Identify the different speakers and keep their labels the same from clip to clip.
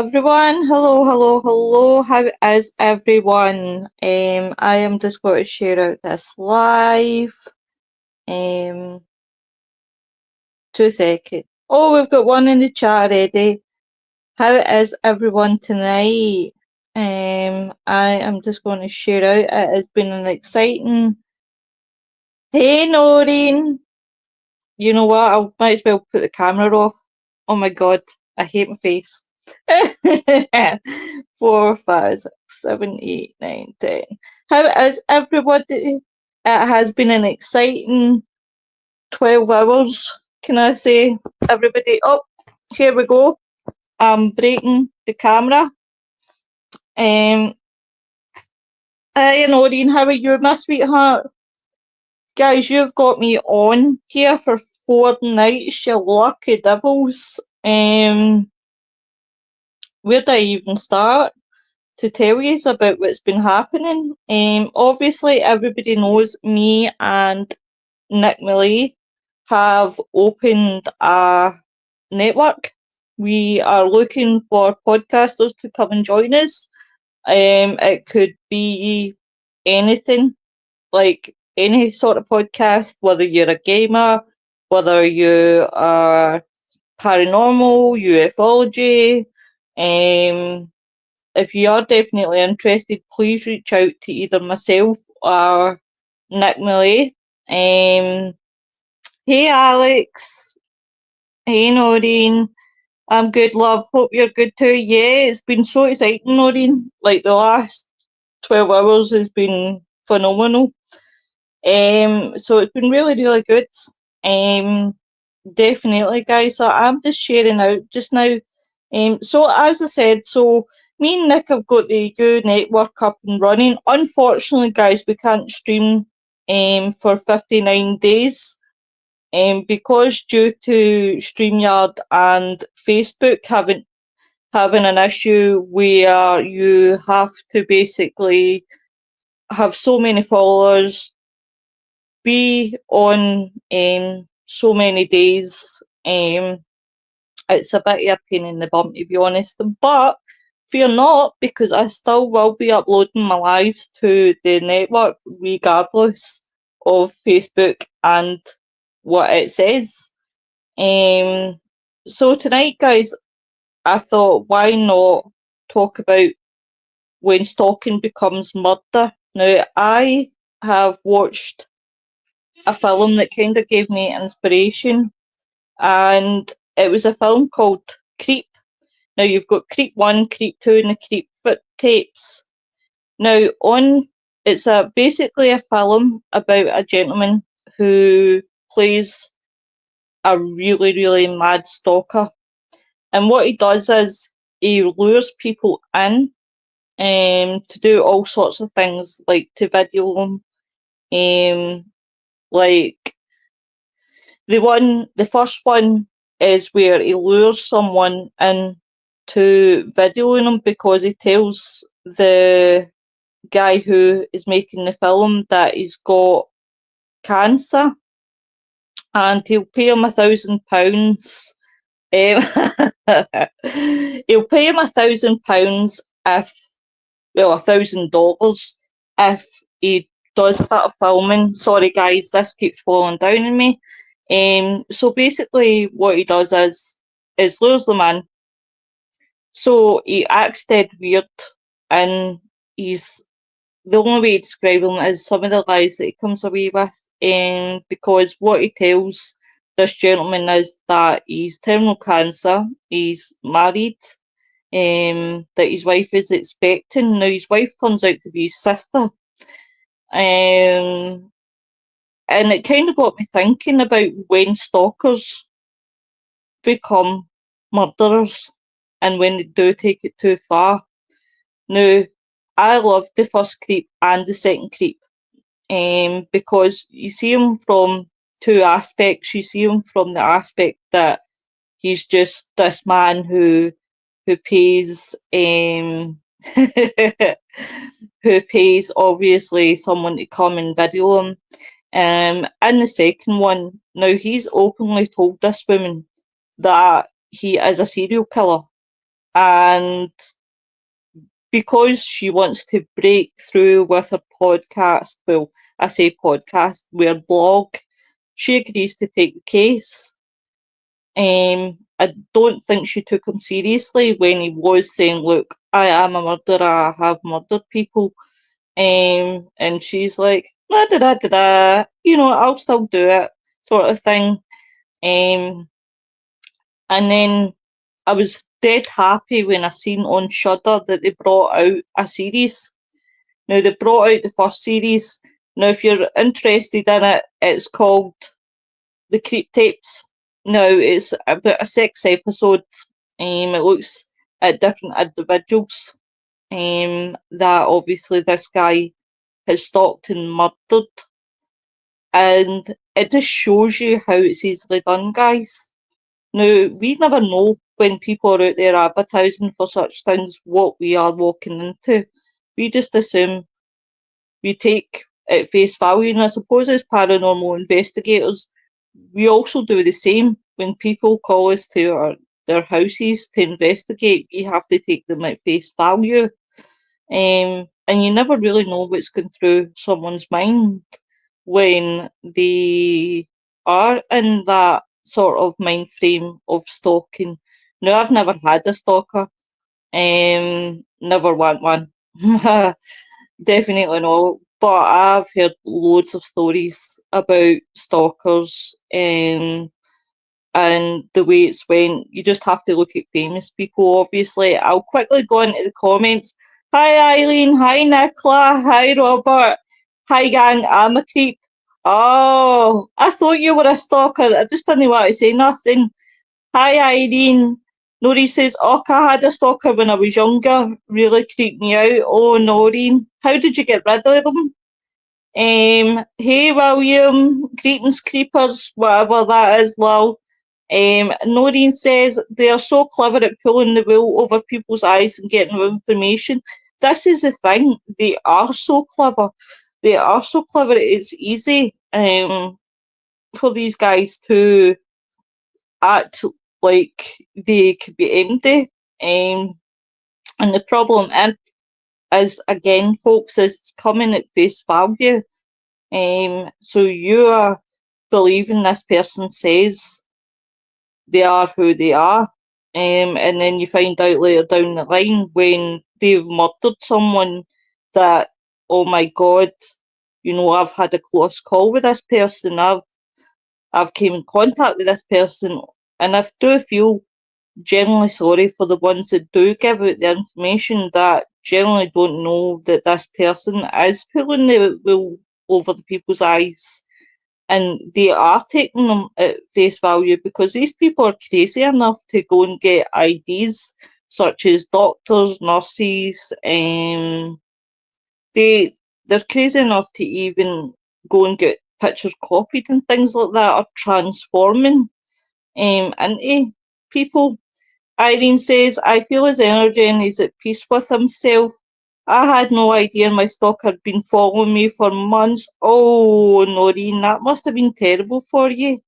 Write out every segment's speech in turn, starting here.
Speaker 1: everyone. Hello, hello, hello. How is everyone? I am just going to share out this live. Um, 2 seconds. Oh, we've got one in the chat already. How is everyone tonight? I am just going to share out. It has been an exciting. Hey, Noreen. You know what? I might as well put the camera off. Oh my god, I hate my face. 4, 5, 6, 7, 8, 9, 10. How is everybody? It has been an exciting 12 hours, can I say? Everybody, oh, here we go. I'm breaking the camera. Hi, Noreen, how are you, my sweetheart? Guys, you've got me on here for 4 nights, you lucky devils. Where do I even start to tell you about what's been happening? Obviously, everybody knows me and Nick Millay have opened a network. We are looking for podcasters to come and join us. It could be anything, like any sort of podcast, whether you're a gamer, whether you are paranormal, ufology. If you are definitely interested, please reach out to either myself or Nick Millay. Hey Alex, hey Noreen, I'm good, love. Hope you're good too. Yeah, it's been so exciting, Noreen. Like the last 12 hours has been phenomenal. So it's been really, really good. Um, Definitely, guys. So I'm just sharing out just now. So as I said, so me and Nick have got the U network up and running. Unfortunately, guys, we can't stream for 59 days. Because due to StreamYard and Facebook having an issue where you have to basically have so many followers, be on so many days. It's a bit of a pain in the bum, to be honest. But fear not, because I still will be uploading my lives to the network regardless of Facebook and what it says. So tonight, guys, I thought, why not talk about when stalking becomes murder? Now, I have watched a film that kind of gave me inspiration, and it was a film called Creep. Now, you've got Creep 1, Creep 2, and the Creep tapes. Now, it's basically a film about a gentleman who plays a really, really mad stalker. And what he does is he lures people in to do all sorts of things, like to video them. Like the first one is where he lures someone in to videoing them because he tells the guy who is making the film that he's got cancer, and he'll pay him £1,000. He'll pay him £1,000 $1,000 if he does a bit of filming. Sorry guys, this keeps falling down on me. So basically what he does is lures them in. So he acts dead weird, and he's the only way to describe him is some of the lies that he comes away with. Because what he tells this gentleman is that he's terminal cancer, he's married, that his wife is expecting. Now his wife turns out to be his sister. Um, and it kind of got me thinking about when stalkers become murderers and when they do take it too far. Now, I loved the first Creep and the second Creep, because you see him from two aspects. You see him from the aspect that he's just this man who pays who pays obviously someone to come and video him. And the second one, now he's openly told this woman that he is a serial killer. And because she wants to break through with her podcast, well, I say podcast, where blog, she agrees to take the case. I don't think she took him seriously when he was saying, "Look, I am a murderer. I have murdered people." And she's like, "Da da da da da. I'll still do it," sort of thing. Um, and then I was dead happy when I seen on Shudder that they brought out a series. Now they brought out the first series. Now, if you're interested in it, it's called The Creep Tapes. Now it's about a 6 episode. It looks at different individuals. That obviously this guy has stalked and murdered, and it just shows you how it's easily done, guys. Now we never know when people are out there advertising for such things what we are walking into. We just assume, we take at face value, and I suppose as paranormal investigators, we also do the same. When people call us to their houses to investigate, we have to take them at face value. And you never really know what's going through someone's mind when they are in that sort of mind frame of stalking. Now, I've never had a stalker, never want one. Definitely not. But I've heard loads of stories about stalkers, and the way it's went. You just have to look at famous people, obviously. I'll quickly go into the comments. Hi Eileen, hi Nicola, hi Robert, hi gang, I'm a creep. Oh, I thought you were a stalker. I just didn't want to say nothing. Hi Irene. Nori says, "Oh, I had a stalker when I was younger. Really creeped me out." Oh, Noreen. How did you get rid of them? Hey William. Greetings creepers, whatever that is, lol. Noreen says, "They are so clever at pulling the wool over people's eyes and getting information." This is the thing. They are so clever. They are so clever. It's easy for these guys to act like they could be empty. And the problem is, again, folks, is coming at face value. So you are believing this person says they are who they are. And then you find out later down the line when they've murdered someone that, oh my God, I've had a close call with this person. I've came in contact with this person, and I do feel generally sorry for the ones that do give out the information that generally don't know that this person is pulling the wool over the people's eyes, and they are taking them at face value because these people are crazy enough to go and get IDs such as doctors, nurses, they're crazy enough to even go and get pictures copied and things like that, or transforming into people. Irene says, "I feel his energy and he's at peace with himself. I had no idea my stalker had been following me for months." Oh, Noreen, that must have been terrible for you.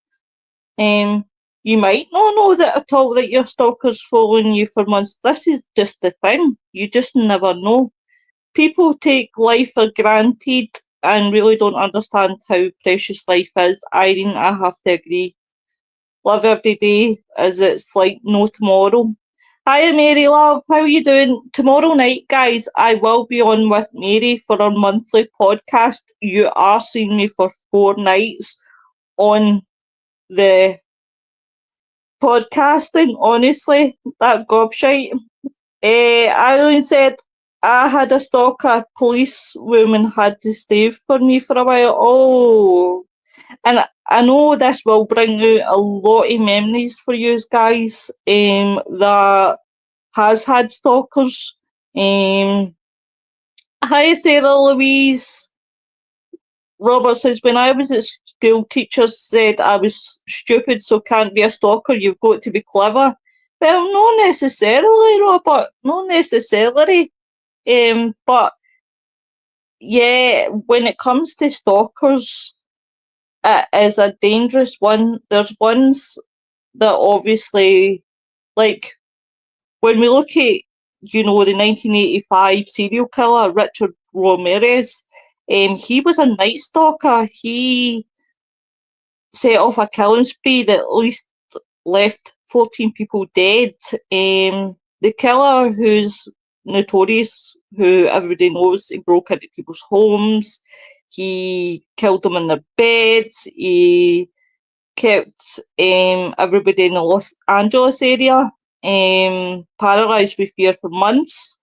Speaker 1: Um, you might not know that at all that your stalker's following you for months. This is just the thing. You just never know. People take life for granted and really don't understand how precious life is. Irene, I have to agree. Live every day as it's like no tomorrow. Hiya, Mary love. How are you doing? Tomorrow night, guys, I will be on with Mary for our monthly podcast. You are seeing me for 4 nights on the podcasting. Honestly, that gobshite. Eileen said, "I had a stalker. Police woman had to stay for me for a while." Oh, and I know this will bring out a lot of memories for you guys that has had stalkers. Hi, Sarah Louise. Robert says, "When I was at school, teachers said I was stupid, so can't be a stalker. You've got to be clever." Well, not necessarily, Robert. Not necessarily. But yeah, when it comes to stalkers, it is a dangerous one. There's ones that obviously, like, when we look at, the 1985 serial killer, Richard Ramirez, he was a Night Stalker. He set off a killing spree that at least left 14 people dead. The killer, who's notorious, who everybody knows, he broke into people's homes, he killed them in their beds, he kept everybody in the Los Angeles area paralysed with fear for months.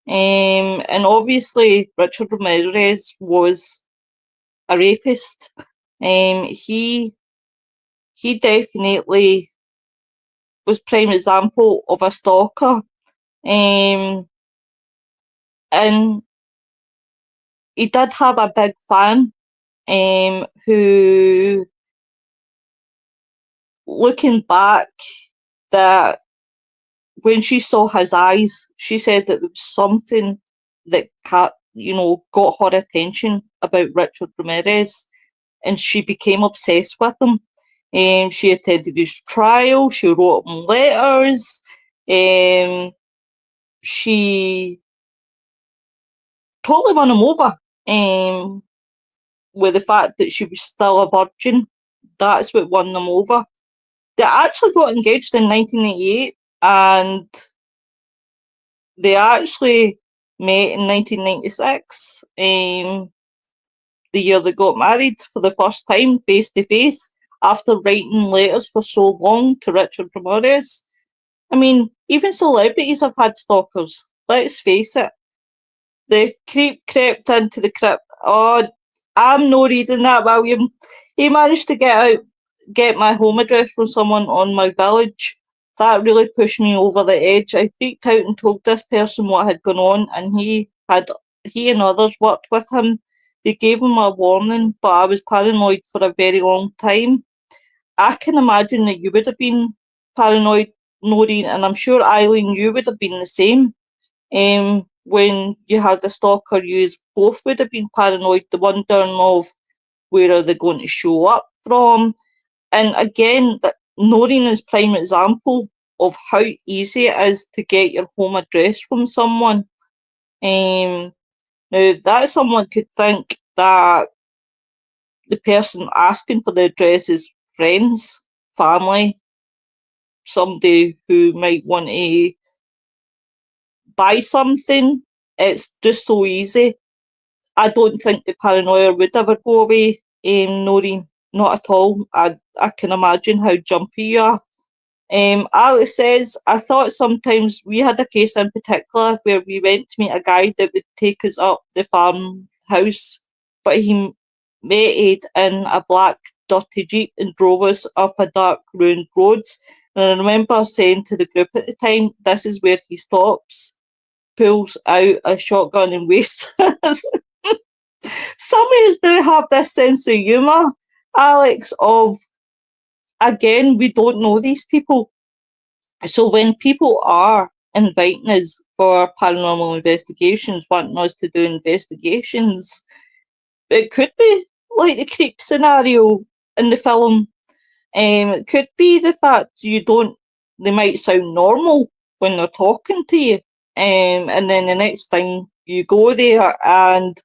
Speaker 1: And obviously, Richard Ramirez was a rapist. He definitely was prime example of a stalker. And he did have a big fan who, looking back, that when she saw his eyes, she said that there was something that got her attention about Richard Ramirez, and she became obsessed with him. She attended his trial. She wrote him letters. She totally won him over with the fact that she was still a virgin. That's what won them over. They actually got engaged in 1988, and they actually met in 1996, the year they got married for the first time face to face after writing letters for so long to Richard Ramirez. I mean, even celebrities have had stalkers. Let's face it. The creep crept into the crypt. Oh, I'm no reading that, William. He managed to get my home address from someone on my village. That really pushed me over the edge. I freaked out and told this person what had gone on, and he and others worked with him. They gave him a warning, but I was paranoid for a very long time. I can imagine that you would have been paranoid, Noreen, and I'm sure Eileen, you would have been the same. When you had the stalker, you both would have been paranoid, the wondering of where are they going to show up from. And again, Noreen is prime example of how easy it is to get your home address from someone. Now, that someone could think that the person asking for the address is friends, family, somebody who might want to buy something. It's just so easy. I don't think the paranoia would ever go away, Noreen. Not at all. I can imagine how jumpy you are. Alex says, I thought sometimes we had a case in particular where we went to meet a guy that would take us up the farmhouse, but he made in a black dirty Jeep and drove us up a dark ruined roads. And I remember saying to the group at the time, this is where he stops, pulls out a shotgun and wastes us. Some of us do have this sense of humour, Alex, of, again, we don't know these people. So when people are inviting us for paranormal investigations, wanting us to do investigations, it could be like the creep scenario in the film. It could be the fact they might sound normal when they're talking to you. And then the next time you go there and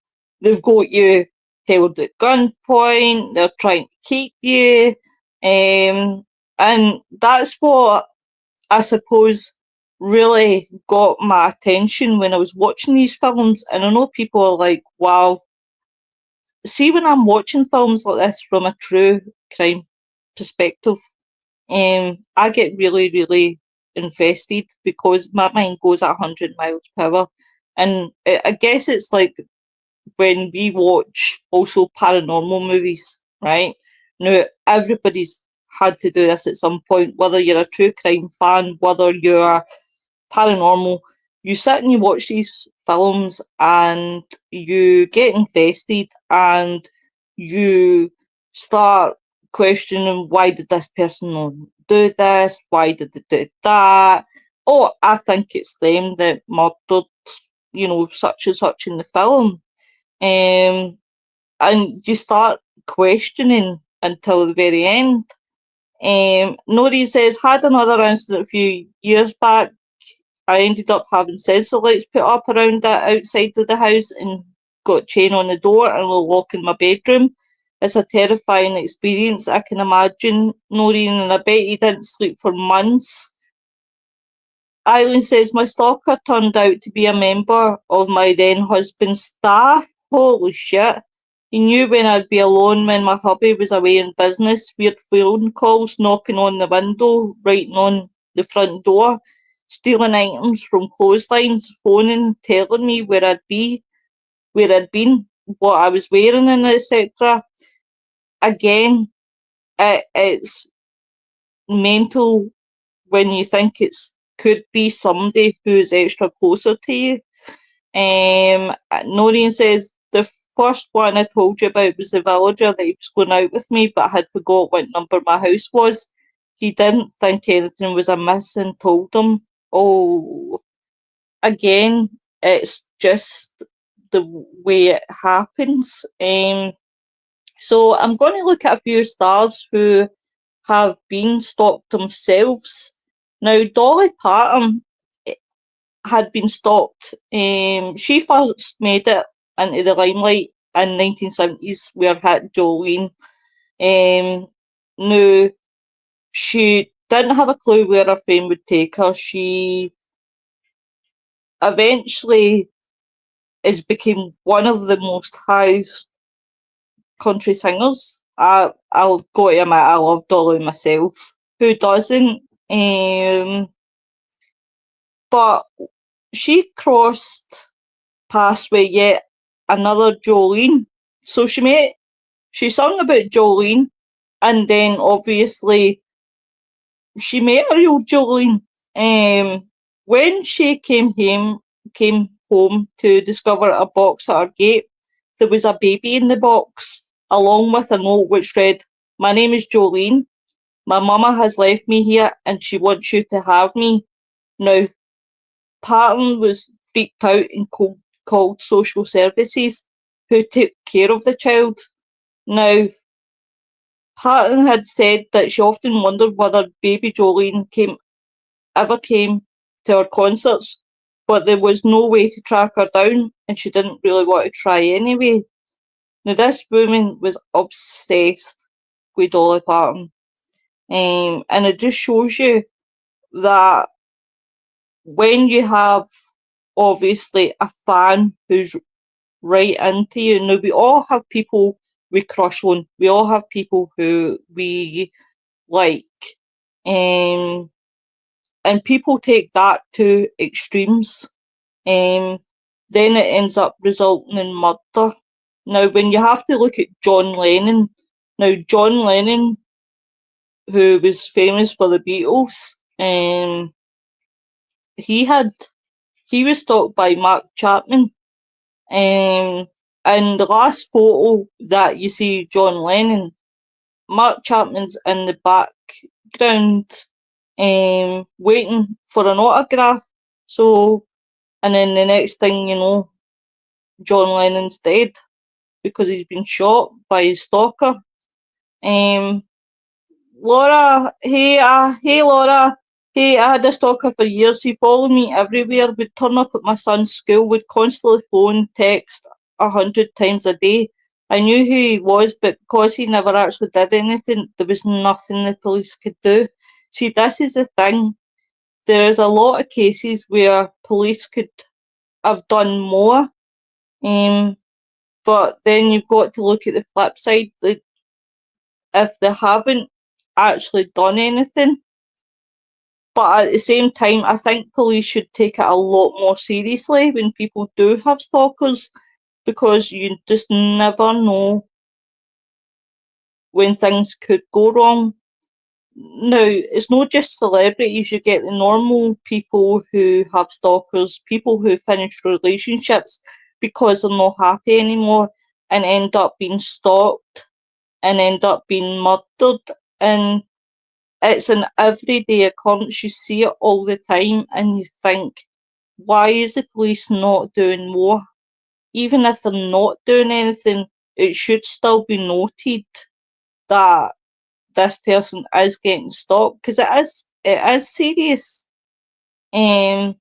Speaker 1: they've got you held at gunpoint, they're trying to keep you. And that's what I suppose really got my attention when I was watching these films. And I know people are like, wow, see, when I'm watching films like this from a true crime perspective, I get really, really invested because my mind goes at 100 miles per hour. And I guess it's like when we watch also paranormal movies, right? Now, everybody's had to do this at some point, whether you're a true crime fan, whether you're paranormal, you sit and you watch these films and you get invested and you start questioning, why did this person do this? Why did they do that? Oh, I think it's them that murdered, such and such in the film. And you start questioning until the very end. Nori says, had another incident a few years back. I ended up having sensor lights put up around the outside of the house and got a chain on the door and will lock in my bedroom. It's a terrifying experience, I can imagine, Noreen, and I bet you didn't sleep for months. Eileen says my stalker turned out to be a member of my then husband's staff. Holy shit. He knew when I'd be alone when my hubby was away in business, weird phone calls, knocking on the window, writing on the front door, stealing items from clotheslines, phoning, telling me where I'd been, what I was wearing, and etc. Again, it's mental when you think it's could be somebody who's extra closer to you. Noreen says the first one I told you about was the villager that he was going out with me, but I had forgot what number my house was. He didn't think anything was amiss and told him. Oh, again, it's just the way it happens. So I'm going to look at a few stars who have been stalked themselves. Now, Dolly Parton had been stalked. She first made it into the limelight in 1970s where hit Jolene. Now, she didn't have a clue where her fame would take her. She eventually became one of the most highest country singers. I'll go to admit I love Dolly myself. Who doesn't? But she crossed paths with yet another Jolene. So she sung about Jolene, and then obviously she met a real Jolene. When she came home to discover a box at her gate, there was a baby in the box, along with a note which read, "My name is Jolene. My mama has left me here, and she wants you to have me." Now, Patton was freaked out and called social services, who took care of the child. Now, Patton had said that she often wondered whether baby Jolene ever came to her concerts, but there was no way to track her down, and she didn't really want to try anyway. Now, this woman was obsessed with Dolly Parton, and it just shows you that when you have obviously a fan who's right into you. Now, we all have people we crush on. We all have people who we like. Um, and people take that to extremes. Then it ends up resulting in murder. Now, when you have to look at John Lennon, now John Lennon, who was famous for the Beatles, he had he was stalked by Mark Chapman. And the last photo that you see John Lennon, Mark Chapman's in the background, waiting for an autograph. So, and then the next thing you know, John Lennon's dead because he's been shot by his stalker. Um, Laura, hey Laura, hey, I had a stalker for years. He followed me everywhere, would turn up at my son's school, would constantly phone, text 100 times a day. I knew who he was, but because he never actually did anything, there was nothing the police could do. See, this is the thing. There is a lot of cases where police could have done more, but then you've got to look at the flip side. If they haven't actually done anything, but at the same time, I think police should take it a lot more seriously when people do have stalkers, because you just never know when things could go wrong. Now, it's not just celebrities, you get the normal people who have stalkers, people who finish relationships because they're not happy anymore and end up being stalked and end up being murdered. And it's an everyday occurrence. You see it all the time and you think, why is the police not doing more? Even if they're not doing anything, it should still be noted that this person is getting stalked, because it is serious. Um,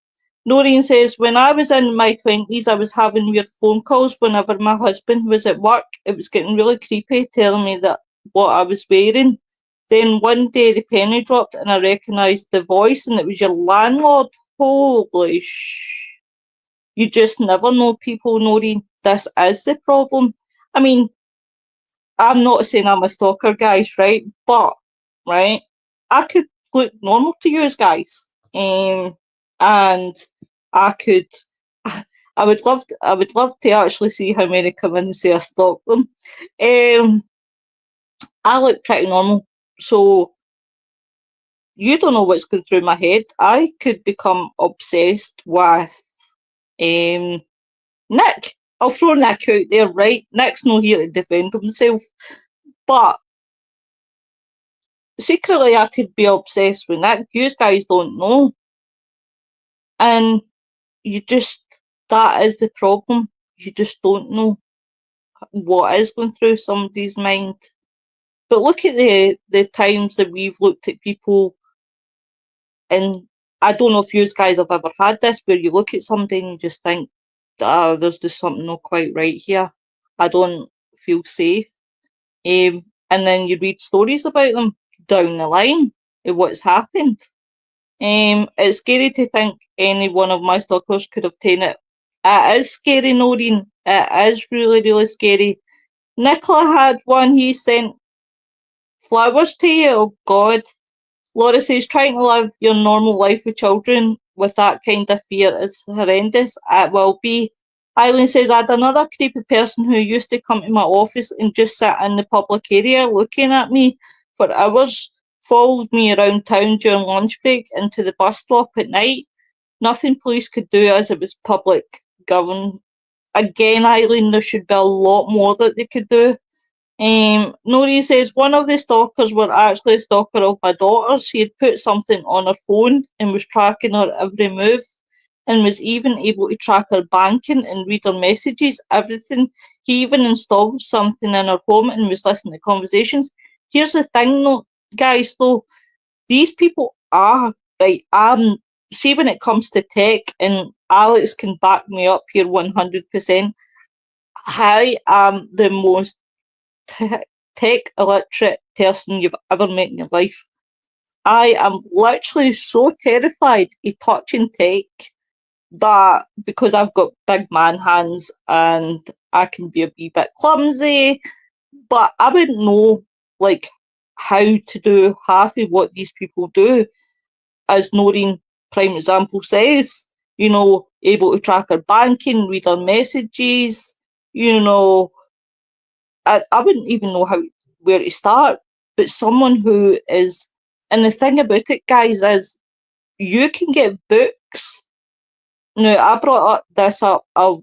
Speaker 1: Noreen says, when I was in my 20s, I was having weird phone calls whenever my husband was at work. It was getting really creepy, telling me that what I was wearing. Then one day the penny dropped and I recognised the voice and it was your landlord. Holy sh! You just never know, people, Noreen. This is the problem. I mean, I'm not saying I'm a stalker, guys, right? But, right, I could look normal to you guys. And I could, I would love to actually see how many come in and say I stalk them. I look pretty normal, so you don't know what's going through my head. I could become obsessed with, um, Nick. I'll throw Nick out there, right? Nick's not here to defend himself, but secretly I could be obsessed with Nick. You guys don't know. And you just, that is the problem. You just don't know what is going through somebody's mind. But look at the times that we've looked at people, and I don't know if you guys have ever had this, where you look at somebody and you just think, there's just something not quite right here. I don't feel safe. And then you read stories about them down the line of what's happened. It's scary to think any one of my stalkers could have taken it. It is scary, Noreen. It is really, really scary. Nicola had one, he sent flowers to you. Oh, God. Laura says, trying to live your normal life with children with that kind of fear is horrendous. It will be. Eileen says, I had another creepy person who used to come to my office and just sit in the public area looking at me for hours, followed me around town during lunch break into the bus stop at night. Nothing police could do as it was public government. Again, Eileen, there should be a lot more that they could do. Nori says one of the stalkers were actually a stalker of my daughter. She had put something on her phone and was tracking her every move and was even able to track her banking and read her messages, everything. He even installed something in her home and was listening to conversations. Here's the thing though, guys, though, these people are right. See when it comes to tech, and Alex can back me up here 100%. I am the most tech illiterate person you've ever met in your life. I am literally so terrified of touching tech that because I've got big man hands and I can be a wee bit clumsy, but I wouldn't know like how to do half of what these people do, as Noreen prime example says, able to track her banking, read her messages, you know, I wouldn't even know where to start. But someone who is, and the thing about it, guys, is you can get books. Now, I brought this up a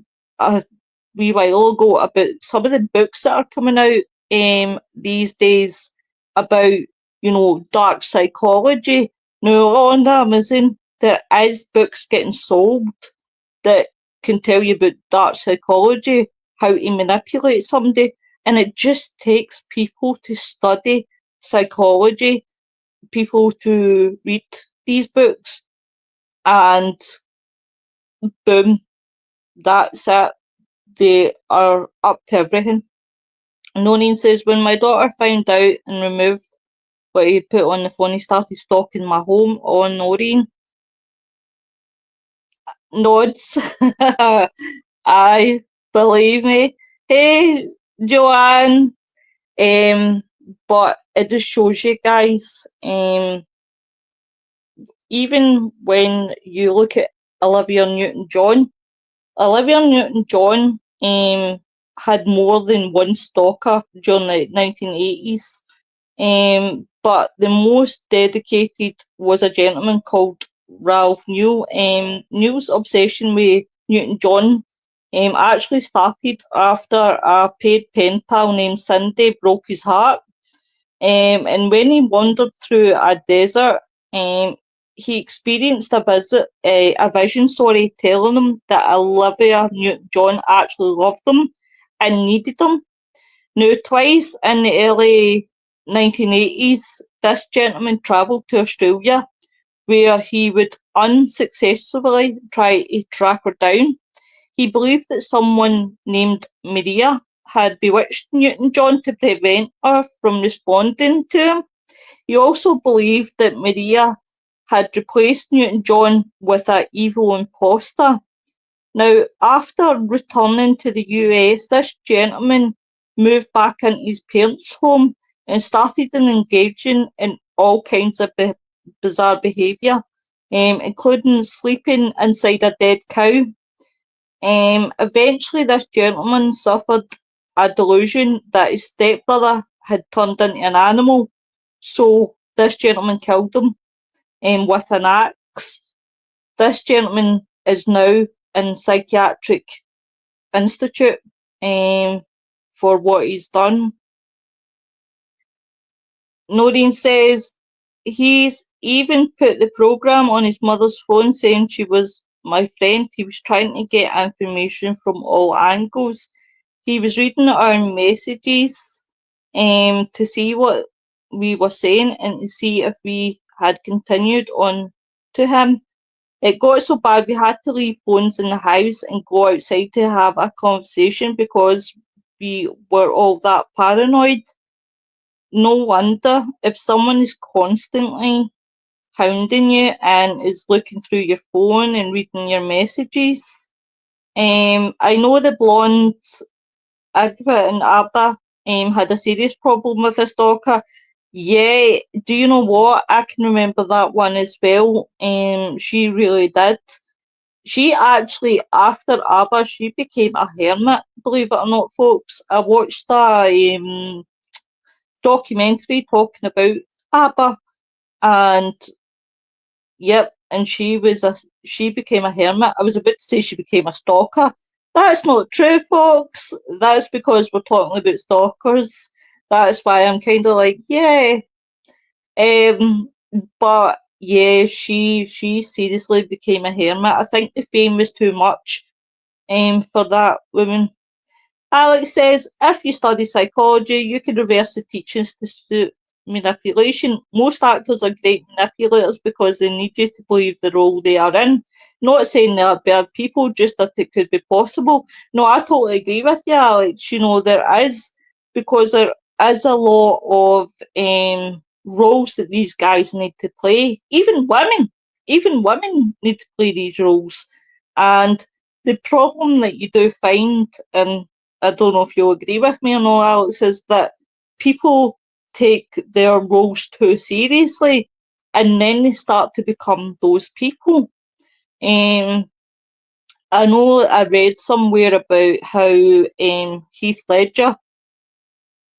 Speaker 1: wee while ago about some of the books that are coming out these days about, dark psychology. Now, on Amazon, there is books getting sold that can tell you about dark psychology, how to manipulate somebody, and it just takes people to study psychology, people to read these books, and boom, that's it. They are up to everything. Noneen says, when my daughter found out and removed what he put on the phone, he started stalking my home. Oh, Noreen. Nods. I believe me. Hey, Joanne. But it just shows you guys, even when you look at Olivia Newton-John, had more than one stalker during the 1980s. But the most dedicated was a gentleman called Ralph Newell. Newell's obsession with Newton-John actually started after a paid pen pal named Cindy broke his heart. And when he wandered through a desert, he experienced a vision, telling him that Olivia Newton-John actually loved him and needed him. Now, twice in the early 1980s, this gentleman travelled to Australia where he would unsuccessfully try to track her down. He believed that someone named Maria had bewitched Newton John to prevent her from responding to him. He also believed that Maria had replaced Newton John with an evil impostor. Now, after returning to the US, this gentleman moved back into his parents' home and started engaging in all kinds of bizarre behaviour, including sleeping inside a dead cow. Eventually, this gentleman suffered a delusion that his stepbrother had turned into an animal, so this gentleman killed him with an axe. This gentleman is now in psychiatric institute for what he's done. Noreen says he's even put the program on his mother's phone saying she was my friend. He was trying to get information from all angles. He was reading our messages to see what we were saying and to see if we had continued on to him. It got so bad we had to leave phones in the house and go outside to have a conversation because we were all that paranoid. No wonder if someone is constantly hounding you and is looking through your phone and reading your messages. I know the blonde advert in ABBA had a serious problem with a stalker. Yeah, do you know what? I can remember that one as well. She really did. She actually, after ABBA, she became a hermit, believe it or not, folks. I watched a documentary talking about ABBA, and yep, and she became a hermit. I was about to say she became a stalker. That's not true, folks. That's because we're talking about stalkers. That's why I'm kind of like, yeah. Um, but yeah, she seriously became a hermit. I think the fame was too much for that woman. Alex says, if you study psychology, you can reverse the teachings to suit manipulation. Most actors are great manipulators because they need you to believe the role they are in. Not saying they are bad people, just that it could be possible. No, I totally agree with you, Alex. You know, there is, because there is a lot of roles that these guys need to play. Even women need to play these roles. And the problem that you do find, and I don't know if you'll agree with me or not, Alex, is that people take their roles too seriously and then they start to become those people. Um, I know I read somewhere about how Heath Ledger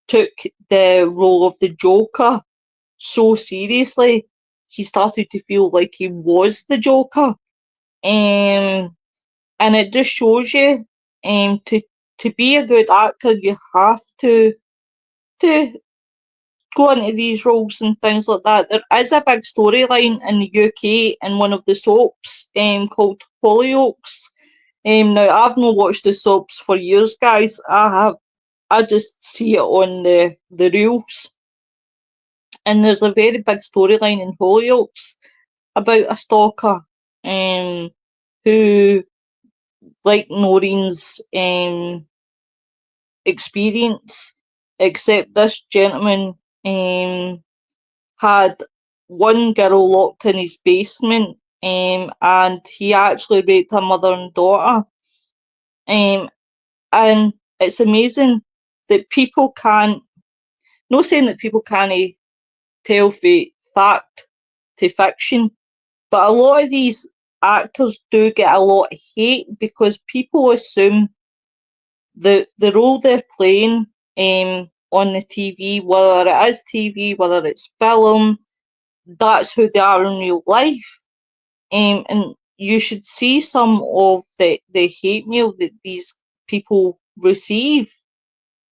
Speaker 1: took the role of the Joker so seriously, he started to feel like he was the Joker. And it just shows you to be a good actor, you have to go into these roles and things like that. There is a big storyline in the UK in one of the soaps called Hollyoaks. Now I've not watched the soaps for years, guys. I just see it on the reels. And there's a very big storyline in Hollyoaks about a stalker who, like Noreen's experience, except this gentleman had one girl locked in his basement, and he actually raped her mother and daughter. And it's amazing that people can't, not saying that people can't tell fact to fiction, but a lot of these actors do get a lot of hate because people assume the role they're playing on the TV, whether it is TV, whether it's film, that's who they are in real life. And you should see some of the hate mail that these people receive.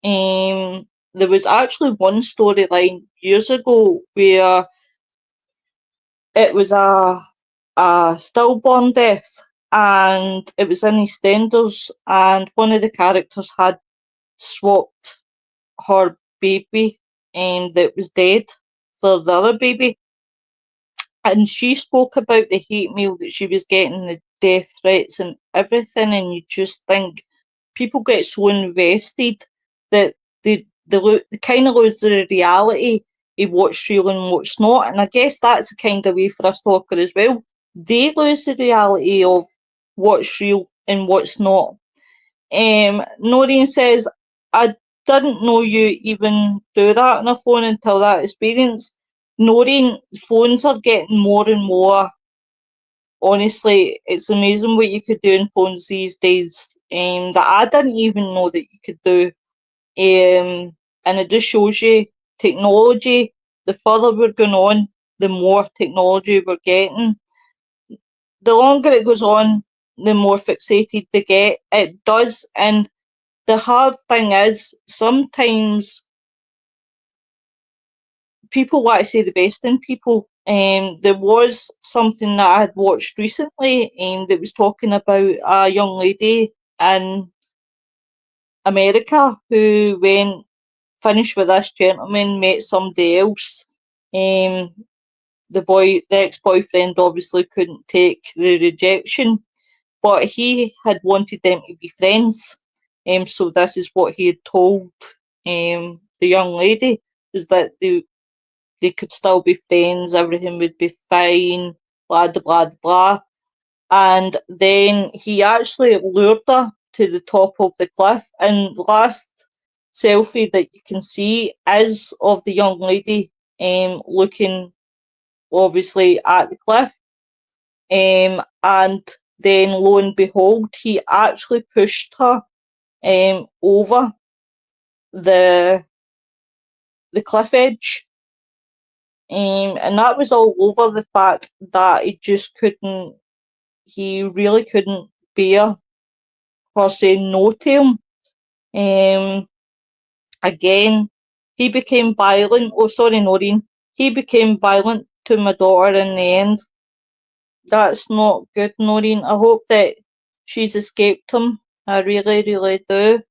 Speaker 1: There was actually one storyline years ago where it was a stillborn death and it was in EastEnders, and one of the characters had swapped her baby that was dead for the other baby. And she spoke about the hate mail that she was getting, the death threats and everything, and you just think people get so invested that they kind of lose the reality of what's real and what's not. And I guess that's the kind of way for a stalker as well. They lose the reality of what's real and what's not. Noreen says, I didn't know you even do that on a phone until that experience. Noreen, phones are getting more and more. Honestly, it's amazing what you could do in phones these days that I didn't even know that you could do. And it just shows you technology, the further we're going on, the more technology we're getting. The longer it goes on, the more fixated they get. It does. And the hard thing is, sometimes people want to say the best in people. There was something that I had watched recently that was talking about a young lady in America who went, finished with this gentleman, met somebody else. The ex-boyfriend obviously couldn't take the rejection, but he had wanted them to be friends. So this is what he had told the young lady, is that they could still be friends, everything would be fine, blah blah blah. And then he actually lured her to the top of the cliff. And the last selfie that you can see is of the young lady looking obviously at the cliff. And then lo and behold, he actually pushed her over the cliff edge. And that was all over the fact that he really couldn't bear her saying no to him. Again, he became violent. Oh, sorry, Noreen. He became violent to my daughter in the end. That's not good, Noreen. I hope that she's escaped him. I really, really do.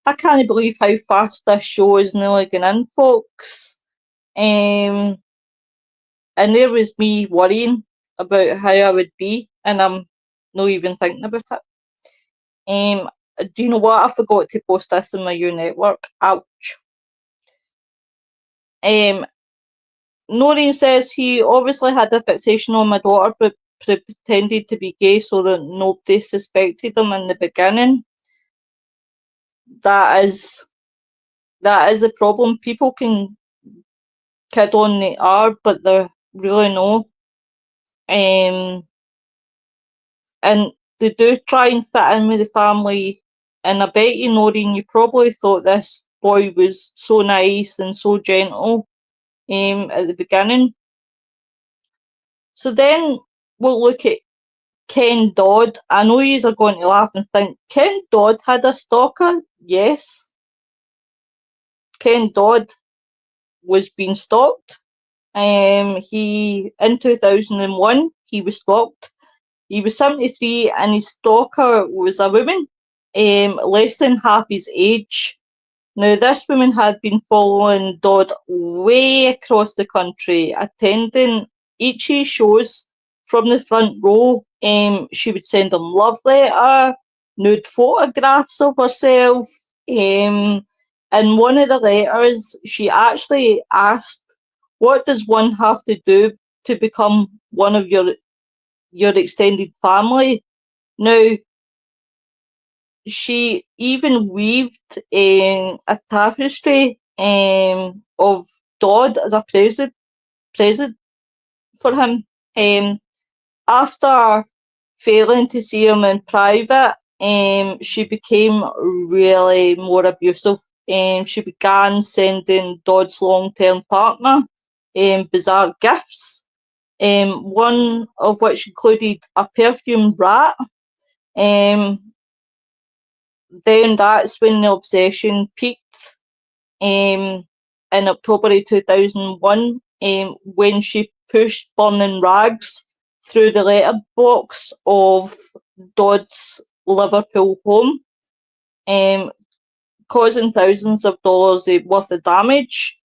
Speaker 1: I can't believe how fast this show is nearly going in, folks. Um, and there was me worrying about how I would be, and I'm not even thinking about it. Do you know what? I forgot to post this in my U network. Ouch. Noreen says he obviously had a fixation on my daughter, but pretended to be gay so that nobody suspected him in the beginning. That is a problem. People can kid on they are, but they're really no. And they do try and fit in with the family. And I bet you, Noreen, you probably thought this boy was so nice and so gentle at the beginning. So then we'll look at Ken Dodd. I know you are going to laugh and think, Ken Dodd had a stalker? Yes. Ken Dodd was being stalked. In 2001, he was stalked. He was 73 and his stalker was a woman, less than half his age. Now, this woman had been following Dodd way across the country, attending each of his shows from the front row. She would send him love letter, nude photographs of herself. In one of the letters, she actually asked, "What does one have to do to become one of your extended family?" Now, she even weaved a tapestry of Dodd as a present for him. After failing to see him in private, she became really more abusive. She began sending Dodd's long-term partner bizarre gifts, one of which included a perfumed rat. Then that's when the obsession peaked in October of 2001 when she pushed burning rags through the letterbox of Dodd's Liverpool home, causing thousands of dollars worth of damage.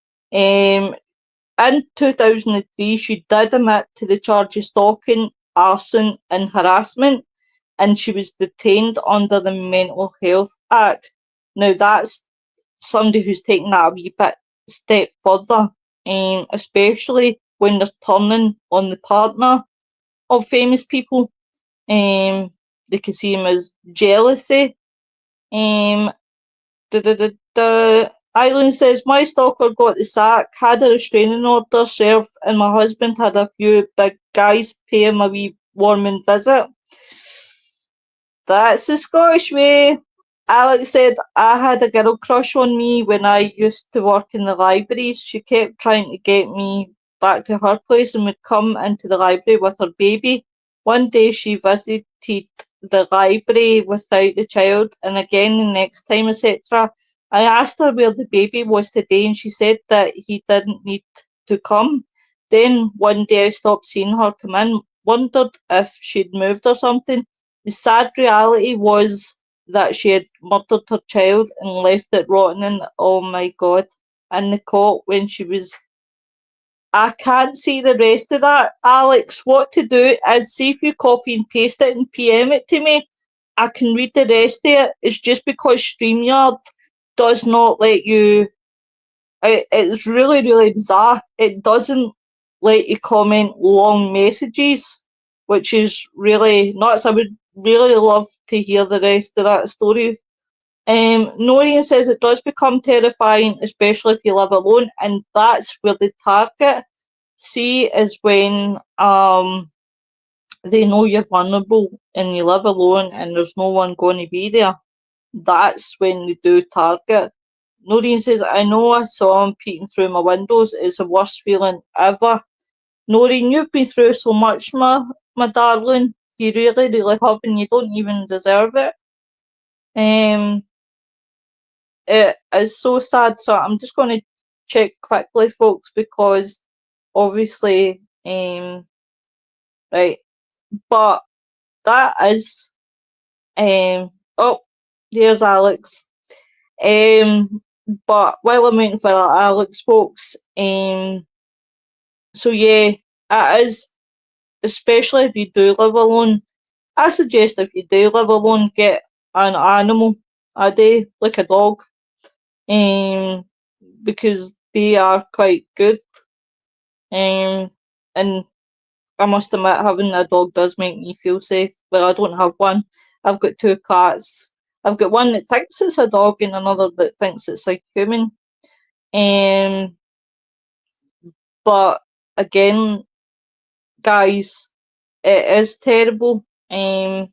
Speaker 1: In 2003, she did admit to the charge of stalking, arson, and harassment, and she was detained under the Mental Health Act. Now, that's somebody who's taken that a wee bit step further, especially when they're turning on the partner of famous people. They can see him as jealousy. Um, Eileen says, my stalker got the sack, had a restraining order served, and my husband had a few big guys pay him a wee warming visit. That's the Scottish way. Alex said, I had a girl crush on me when I used to work in the libraries. She kept trying to get me back to her place and would come into the library with her baby. One day she visited the library without the child, and again the next time, etc. I asked her where the baby was today, and she said that he didn't need to come. Then one day I stopped seeing her come in, wondered if she'd moved or something. The sad reality was that she had murdered her child and left it rotting in, oh my god, in the cot when she was. I can't see the rest of that. Alex, what to do is see if you copy and paste it and PM it to me. I can read the rest of it. It's just because StreamYard does not let you. It's really, really bizarre. It doesn't let you comment long messages, which is really nuts. I would really love to hear the rest of that story. Noreen says it does become terrifying, especially if you live alone, and that's where the target see is when they know you're vulnerable and you live alone and there's no one going to be there. That's when they do target. Noreen says, I know I saw him peeking through my windows. It's the worst feeling ever. Noreen, you've been through so much, my darling. You really, really have, and you don't even deserve it. It is so sad. So I'm just going to check quickly, folks, because obviously, right. But that is, oh, there's Alex. But while I'm waiting for Alex, folks, so yeah, it is, especially if you do live alone. I suggest if you do live alone, get an animal a day, like a dog, because they are quite good. And I must admit, having a dog does make me feel safe. Well, I don't have one. I've got two cats. I've got one that thinks it's a dog and another that thinks it's a human. Um, but again, guys, it is terrible when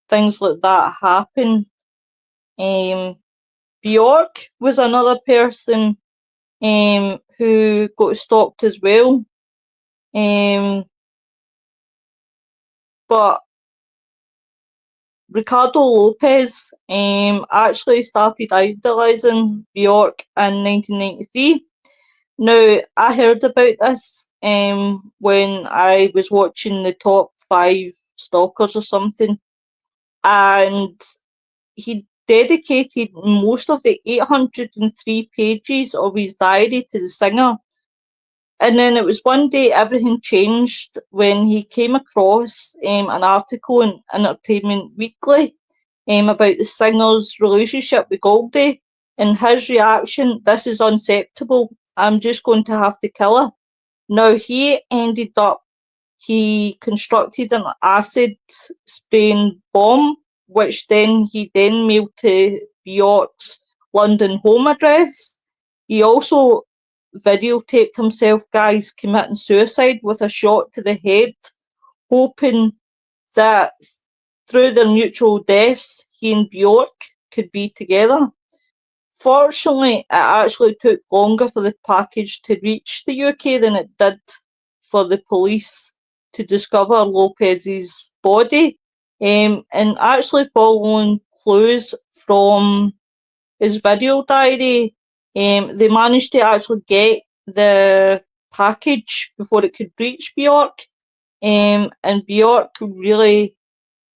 Speaker 1: things like that happen. Bjork was another person who got stalked as well. But Ricardo Lopez actually started idolising Bjork in 1993. Now, I heard about this when I was watching the top 5 stalkers or something, and he dedicated most of the 803 pages of his diary to the singer. And then it was one day everything changed when he came across an article in Entertainment Weekly about the singer's relationship with Goldie, and his reaction, this is unacceptable, I'm just going to have to kill her. Now he constructed an acid spraying bomb, which he then mailed to Bjork's London home address. He also videotaped himself, guys, committing suicide with a shot to the head, hoping that through their mutual deaths, he and Bjork could be together. Fortunately, it actually took longer for the package to reach the UK than it did for the police to discover Lopez's body. And actually following clues from his video diary, they managed to actually get the package before it could reach Bjork. And Bjork really,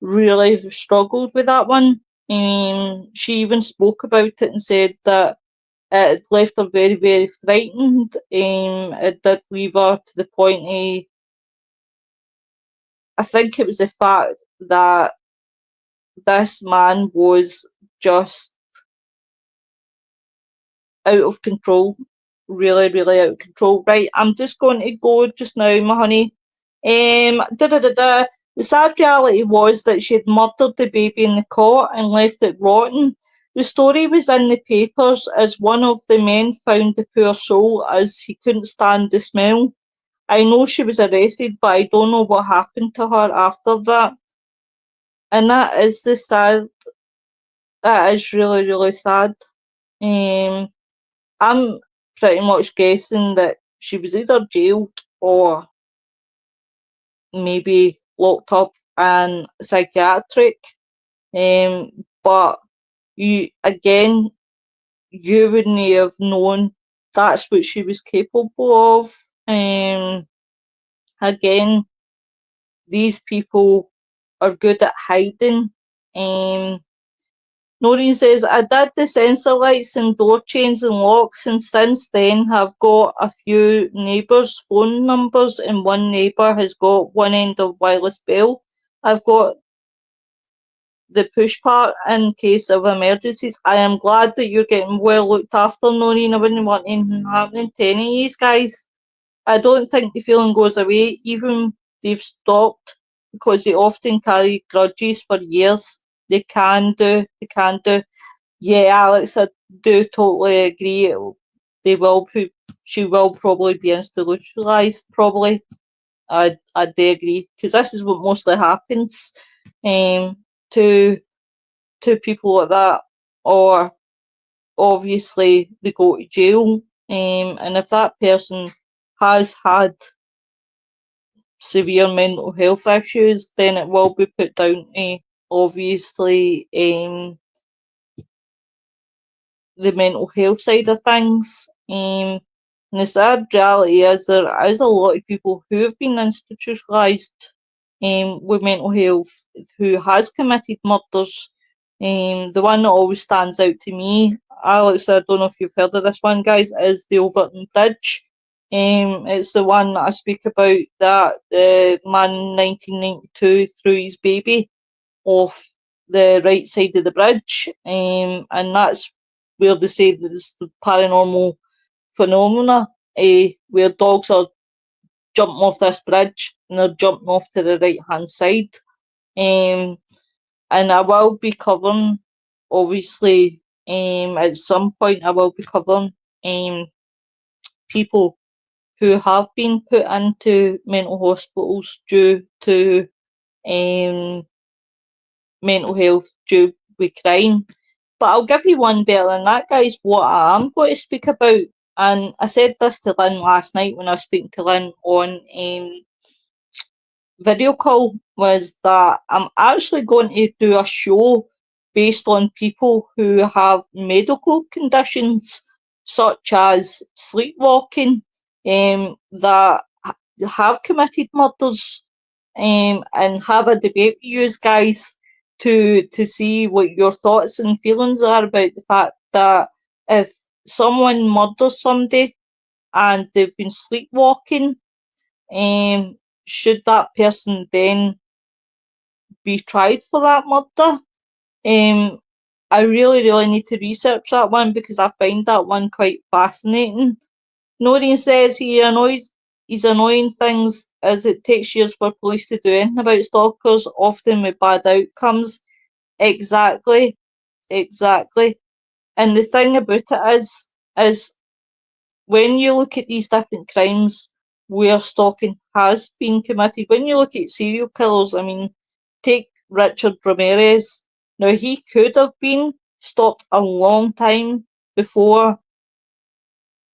Speaker 1: really struggled with that one. She even spoke about it and said that it left her very, very frightened. It did leave her to the point of, I think it was the fact that this man was just out of control. Really, really out of control. Right, I'm just going to go just now, my honey. The sad reality was that she had murdered the baby in the cot and left it rotten. The story was in the papers as one of the men found the poor soul as he couldn't stand the smell. I know she was arrested, but I don't know what happened to her after that. And that is the sad. That is really, really sad. Um, I'm pretty much guessing that she was either jailed or maybe locked up in psychiatric. But you again, you wouldn't have known that's what she was capable of. Again, these people are good at hiding. Um, Noreen says, I did the sensor lights and door chains and locks, and since then have got a few neighbours' phone numbers, and one neighbour has got one end of wireless bell. I've got the push part in case of emergencies. I am glad that you're getting well looked after, Noreen. I wouldn't want anything happening to any of you guys. I don't think the feeling goes away, even they've stopped, because they often carry grudges for years. They can do. Yeah, Alex, I do totally agree. They will she will probably be institutionalised, probably. I do agree, because this is what mostly happens to people like that, or obviously they go to jail. And if that person has had severe mental health issues, then it will be put down to obviously the mental health side of things. And the sad reality is there is a lot of people who have been institutionalised with mental health who has committed murders. The one that always stands out to me, Alex, I don't know if you've heard of this one, guys, is the Overton Bridge. It's the one that I speak about, that the man in 1992 threw his baby off the right side of the bridge, and that's where they say there's the paranormal phenomena, where dogs are jumping off this bridge and they're jumping off to the right hand side. Um, and I will be covering, obviously, at some point, I will be covering people who have been put into mental hospitals due to um, mental health due with crime. But I'll give you one better than that, guys, what I am going to speak about. And I said this to Lynn last night when I was speaking to Lynn on video call, was that I'm actually going to do a show based on people who have medical conditions such as sleepwalking, that have committed murders, and have a debate with you guys to see what your thoughts and feelings are about the fact that if someone murders somebody and they've been sleepwalking, um, should that person then be tried for that murder? I really, really need to research that one because I find that one quite fascinating. Noreen says he's annoying things as it takes years for police to do anything about stalkers, often with bad outcomes. Exactly, exactly. And the thing about it is when you look at these different crimes where stalking has been committed, when you look at serial killers, I mean, take Richard Ramirez. Now, he could have been stopped a long time before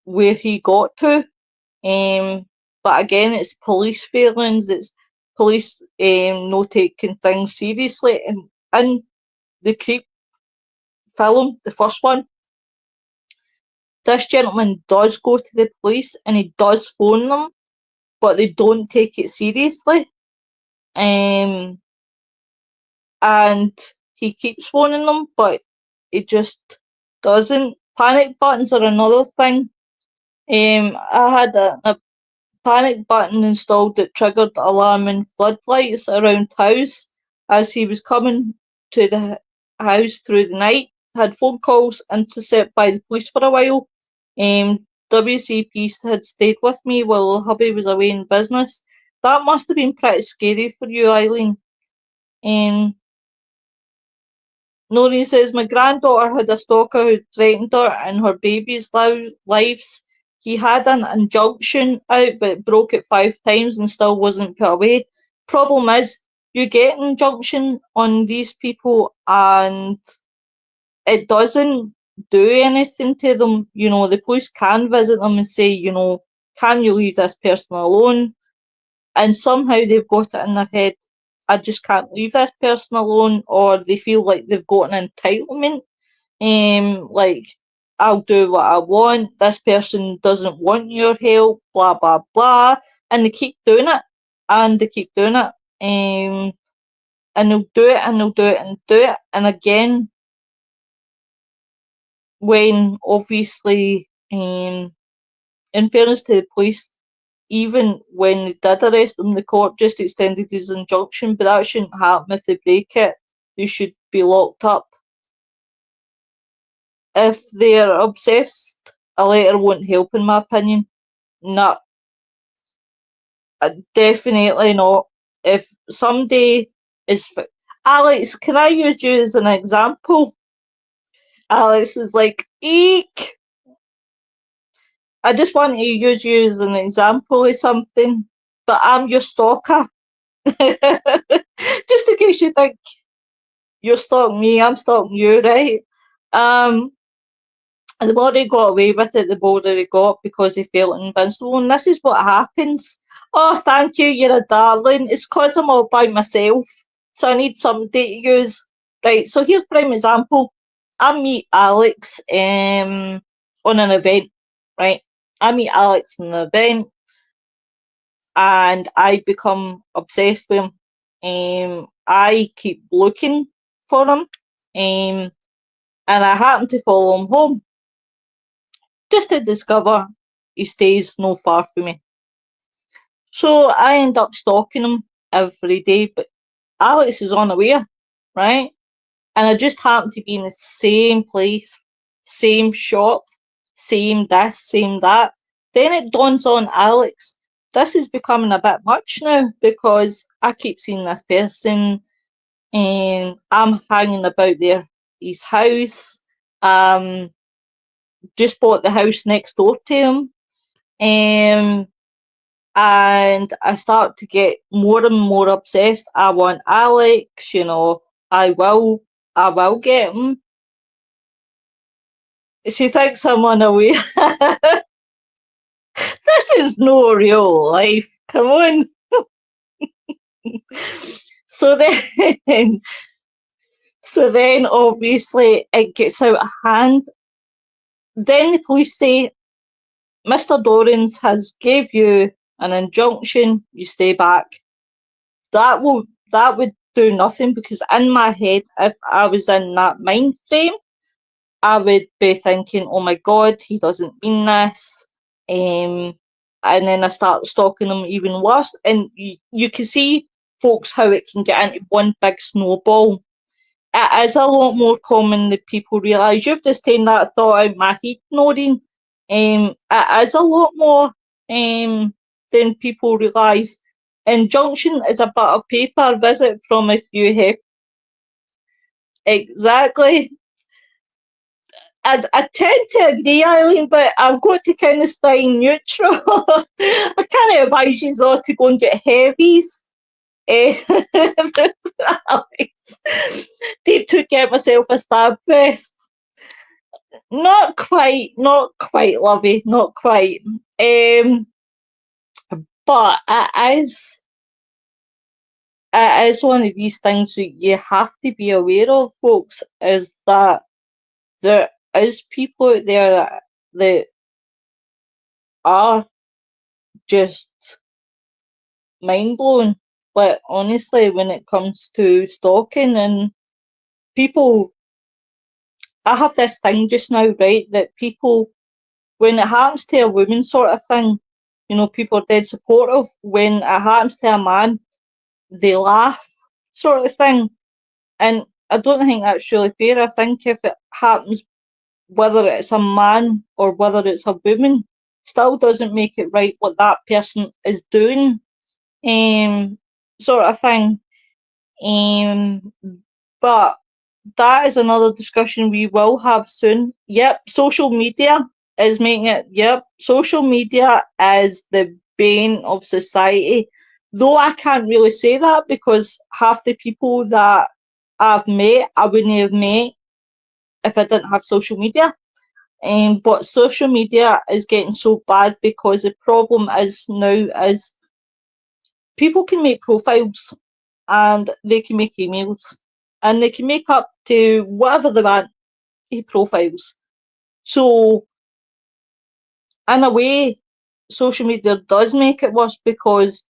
Speaker 1: where he got to. But again, it's police failings, it's police not taking things seriously. And in the Creep film, the first one, this gentleman does go to the police and he does phone them, but they don't take it seriously. Um, and he keeps phoning them, but he just doesn't. Panic buttons are another thing. I had a panic button installed that triggered alarming floodlights around house as he was coming to the house through the night. Had phone calls intercepted by the police for a while. WCP had stayed with me while hubby was away in business. That must have been pretty scary for you, Eileen. Um, Noreen says, my granddaughter had a stalker who threatened her and her baby's lives. He had an injunction out but broke it 5 times and still wasn't put away. Problem is, you get an injunction on these people and it doesn't do anything to them. You know, the police can visit them and say, you know, can you leave this person alone? And somehow they've got it in their head, I just can't leave this person alone, or they feel like they've got an entitlement. Like, I'll do what I want, this person doesn't want your help, blah blah blah. And they keep doing it. And they keep doing it. And they'll do it and they'll do it and do it. And again, when obviously, in fairness to the police, even when they did arrest him, the court just extended his injunction, but that shouldn't happen if they break it. They should be locked up. If they're obsessed, a letter won't help, in my opinion. No, definitely not. If somebody is. Alex, can I use you as an example? Alex is like, eek! I just want to use you as an example of something, but I'm your stalker. Just in case you think you're stalking me, I'm stalking you, right? Um, and the more he got away with it, the bolder he got because he felt invincible. And this is what happens. Oh, thank you, you're a darling. It's because I'm all by myself, so I need somebody to use. Right, so here's prime example. I meet Alex on an event, right? I meet Alex on an event and I become obsessed with him. I keep looking for him, and I happen to follow him home, just to discover he stays no far from me. So I end up stalking him every day, but Alex is unaware, right? And I just happen to be in the same place, same shop, same this, same that. Then it dawns on Alex, this is becoming a bit much now because I keep seeing this person and I'm hanging about his house. Just bought the house next door to him. And I start to get more and more obsessed. I want Alex, you know, I will get him. She thinks I'm unaware. This is no real life. Come on. So then, so then obviously it gets out of hand. Then the police say, Mr. Dorrans has gave you an injunction, you stay back. That would do nothing because in my head, if I was in that mind frame, I would be thinking, oh my god, he doesn't mean this. And then I start stalking him even worse. And you can see, folks, how it can get into one big snowball. It is a lot more common than people realise. You've just taken that thought out my head, Noreen. It is a lot more than people realise. Injunction is a bit of paper, visit from a few heft. Exactly. I tend to agree, Eileen, but I've got to kind of stay neutral. I can't advise you all to go and get heavies. Alex, to get myself a stab vest. Not quite, lovey, not quite. But it is one of these things that you have to be aware of, folks, is that there is people out there that are just mind blown. But honestly, when it comes to stalking and people, I have this thing just now, right, that people, when it happens to a woman sort of thing, people are dead supportive. When it happens to a man, they laugh sort of thing. And I don't think that's really fair. I think if it happens, whether it's a man or whether it's a woman, still doesn't make it right what that person is doing, sort of thing. Um, but that is another discussion we will have soon. Yep, social media is making it. Yep, social media is the bane of society. Though I can't really say that because half the people that I've met, I wouldn't have met if I didn't have social media. But social media is getting so bad because the problem is now is people can make profiles and they can make emails and they can make up to whatever they want profiles. So in a way, social media does make it worse because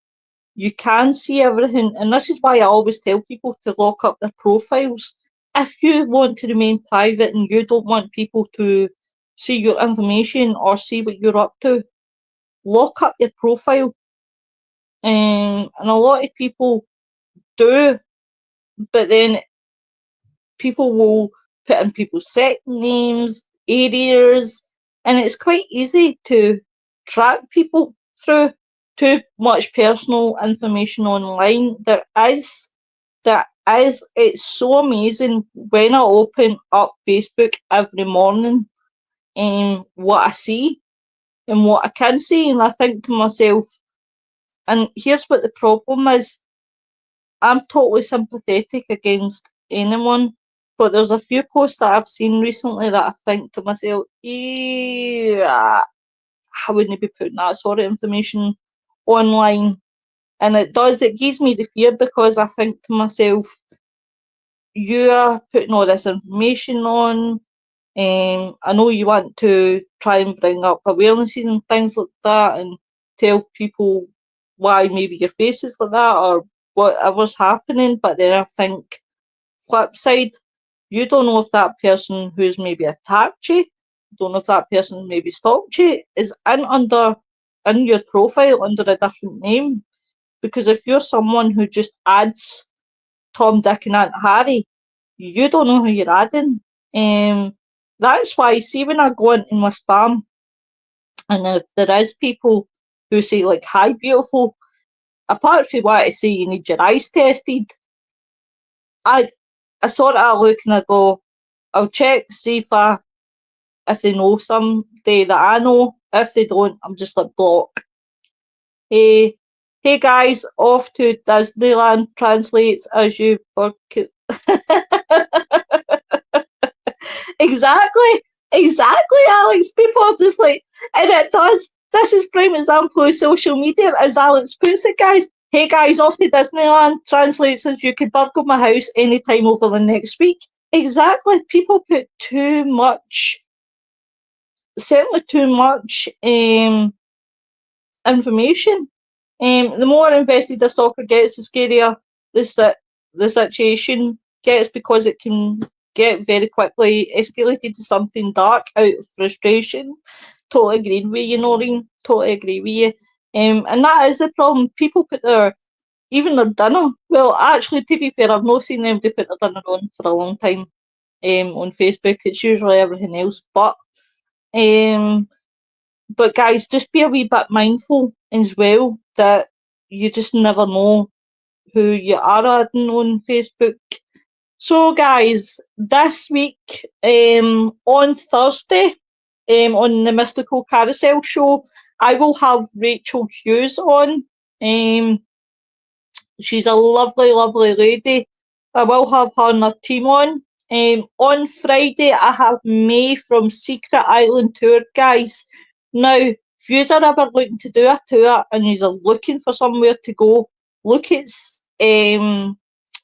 Speaker 1: you can see everything, and this is why I always tell people to lock up their profiles. If you want to remain private and you don't want people to see your information or see what you're up to, lock up your profile. And a lot of people do, but then people will put in people's second names, areas, and it's quite easy to track people through too much personal information online. It's so amazing when I open up Facebook every morning and what I see and what I can see, and I think to myself, and here's what the problem is. I'm totally sympathetic against anyone, but there's a few posts that I've seen recently that I think to myself, yeah, I wouldn't be putting that sort of information online. And it gives me the fear because I think to myself, you're putting all this information on. I know you want to try and bring up awarenesses and things like that and tell people why maybe your face is like that or whatever's happening, but then I think flip side, you don't know if that person who's maybe attacked you, don't know if that person maybe stalked you, is in your profile under a different name. Because if you're someone who just adds Tom, Dick, and Aunt Harry, you don't know who you're adding. That's why, see, when I go into my spam, and if there is people who say, like, hi, beautiful, apart from what I say you need your eyes tested, I, I sort of look and I go, I'll check, see if they know somebody that I know. If they don't, I'm just like, block. Hey, hey guys, off to Disneyland translates as you exactly, Alex. People are just like, and it does. This is prime example of social media, as Alex puts it, guys. Hey guys, off to Disneyland translates as you can burgle my house anytime over the next week. Exactly. People put too much, certainly too much information. The more invested a stalker gets, the scarier the situation gets because it can get very quickly escalated to something dark out of frustration. Totally agree with you, Noreen. Totally agree with you. And that is the problem. People put even their dinner. Well, actually, to be fair, I've not seen them to put their dinner on for a long time. On Facebook, it's usually everything else. Um, but guys, just be a wee bit mindful as well that you just never know who you are adding on Facebook. So, guys, this week on Thursday, on the Mystical Carousel show, I will have Rachel Hughes on. She's a lovely, lovely lady. I will have her and her team on. On Friday, I have May from Secret Island Tour, guys. Now, if you are ever looking to do a tour and you are looking for somewhere to go, look at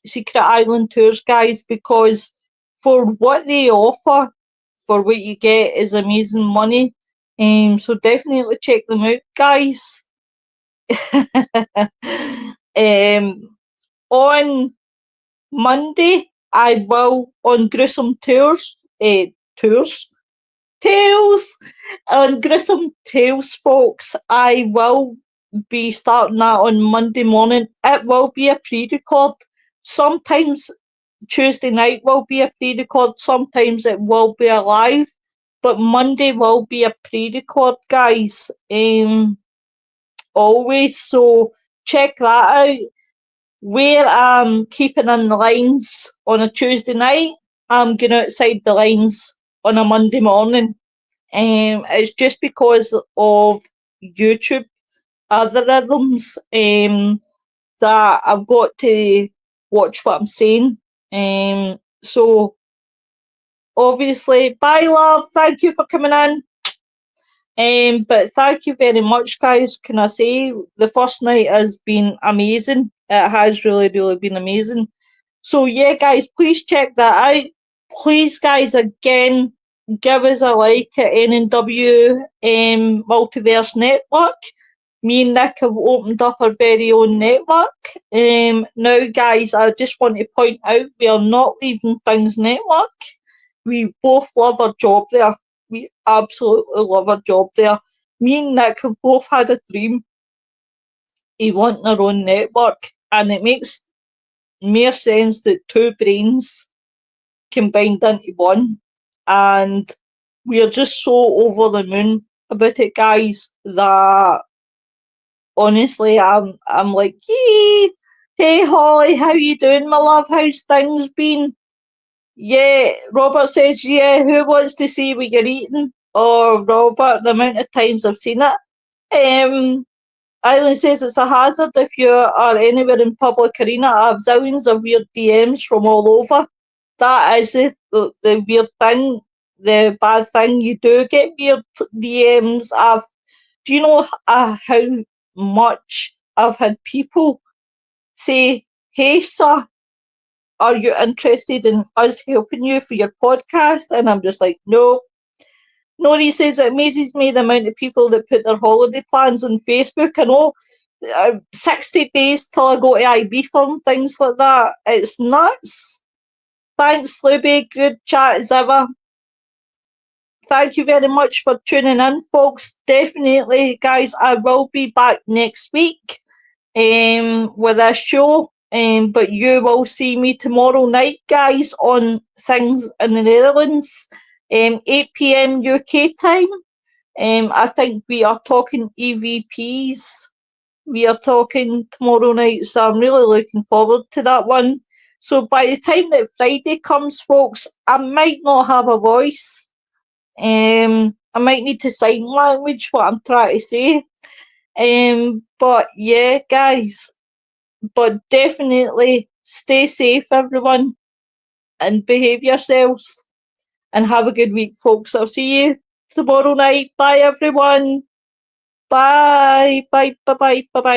Speaker 1: Secret Island Tours, guys, because for what they offer, for what you get is amazing money. So definitely check them out, guys. On Monday, I will on Gruesome Tours. tours. Tales on Grissom Tales, folks. I will be starting that on Monday morning. It will be a pre-record. Sometimes Tuesday night will be a pre-record. Sometimes it will be a live. But Monday will be a pre-record, guys. Always. So check that out. Where I'm keeping in the lines on a Tuesday night, I'm going outside the lines on a Monday morning. It's just because of YouTube algorithms that I've got to watch what I'm saying. So obviously, bye love, thank you for coming in. But thank you very much, guys. Can I say the first night has been amazing? It has really, really been amazing. So yeah, guys, please check that out. Please, guys, again, give us a like at NNW Multiverse Network. Me and Nick have opened up our very own network. Now, guys, I just want to point out we are not leaving Things Network. We both love our job there. We absolutely love our job there. Me and Nick have both had a dream of wanting our own network, and it makes mere sense that two brains combined into one. And we are just so over the moon about it, guys, that honestly I'm like, yee! Hey Holly, how you doing, my love? How's things been? Yeah, Robert says, yeah, who wants to see what you're eating? Oh, Robert, the amount of times I've seen it. Eileen says it's a hazard if you are anywhere in public arena. I have zillions of weird DMs from all over. That is the weird thing, the bad thing. You do get weird DMs. Do you know how much I've had people say, hey, sir, are you interested in us helping you for your podcast? And I'm just like, no. Nori says it amazes me the amount of people that put their holiday plans on Facebook. I know 60 days till I go to Ibiza and things like that. It's nuts. Thanks, Luby. Good chat as ever. Thank you very much for tuning in, folks. Definitely, guys, I will be back next week with a show. But you will see me tomorrow night, guys, on Things in the Netherlands, 8 p.m. UK time. I think we are talking EVPs. We are talking tomorrow night, so I'm really looking forward to that one. So by the time that Friday comes, folks, I might not have a voice. I might need to sign language what I'm trying to say. But yeah, guys. But definitely stay safe, everyone, and behave yourselves. And have a good week, folks. I'll see you tomorrow night. Bye, everyone. Bye. Bye. Bye. Bye. Bye. Bye.